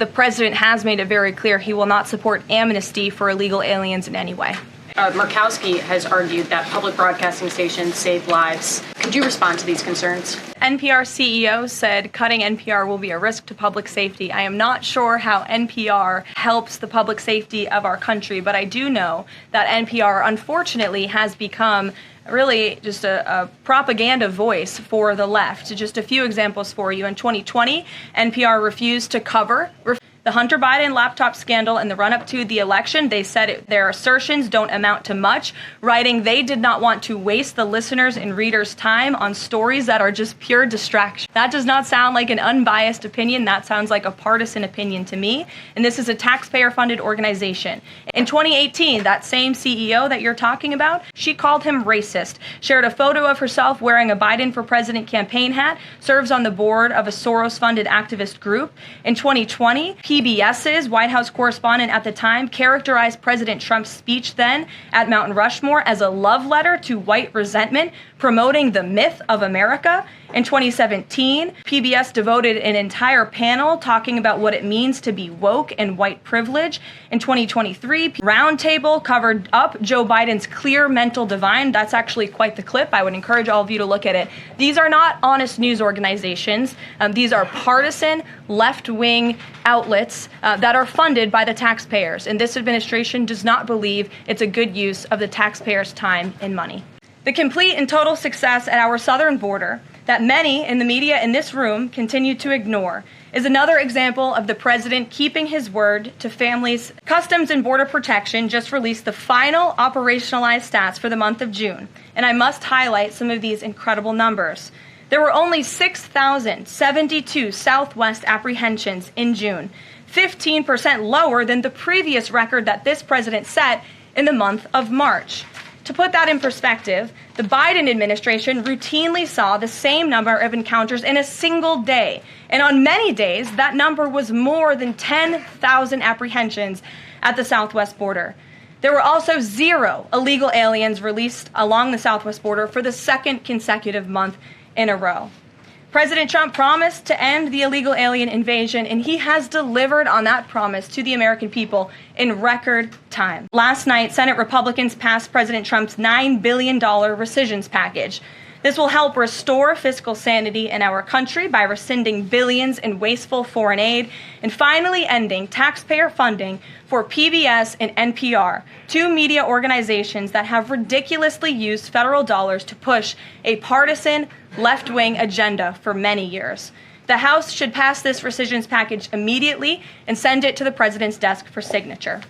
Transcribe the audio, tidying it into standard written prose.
The president has made it very clear he will not support amnesty for illegal aliens in any way. Murkowski has argued that public broadcasting stations save lives. Could you respond to these concerns? NPR CEO said cutting NPR will be a risk to public safety. I am not sure how NPR helps the public safety of our country, but I do know that NPR, unfortunately, has become really just a propaganda voice for the left. Just a few examples for you. In 2020, NPR refused to cover the Hunter Biden laptop scandal in the run-up to the election. They said their assertions don't amount to much, writing they did not want to waste the listeners' and readers' time on stories that are just pure distraction. That does not sound like an unbiased opinion. That sounds like a partisan opinion to me. And this is a taxpayer-funded organization. In 2018, that same CEO that you're talking about, she called him racist, shared a photo of herself wearing a Biden for President campaign hat, serves on the board of a Soros-funded activist group. In 2020, PBS's White House correspondent at the time characterized President Trump's speech then at Mount Rushmore as a love letter to white resentment, promoting the myth of America. In 2017, PBS devoted an entire panel talking about what it means to be woke and white privilege. In 2023, Roundtable covered up Joe Biden's clear mental divide. That's actually quite the clip. I would encourage all of you to look at it. These are not honest news organizations. These are partisan, left-wing outlets that are funded by the taxpayers. And this administration does not believe it's a good use of the taxpayers' time and money. The complete and total success at our southern border that many in the media in this room continue to ignore is another example of the president keeping his word to families. Customs and Border Protection just released the final operationalized stats for the month of June, and I must highlight some of these incredible numbers. There were only 6,072 Southwest apprehensions in June, 15% lower than the previous record that this president set in the month of March. To put that in perspective, the Biden administration routinely saw the same number of encounters in a single day. And on many days, that number was more than 10,000 apprehensions at the southwest border. There were also 0 illegal aliens released along the southwest border for the second consecutive month in a row. President Trump promised to end the illegal alien invasion, and he has delivered on that promise to the American people in record time. Last night, Senate Republicans passed President Trump's $9 billion rescissions package. This will help restore fiscal sanity in our country by rescinding billions in wasteful foreign aid and finally ending taxpayer funding for PBS and NPR, 2 media organizations that have ridiculously used federal dollars to push a partisan left-wing agenda for many years. The House should pass this rescissions package immediately and send it to the president's desk for signature.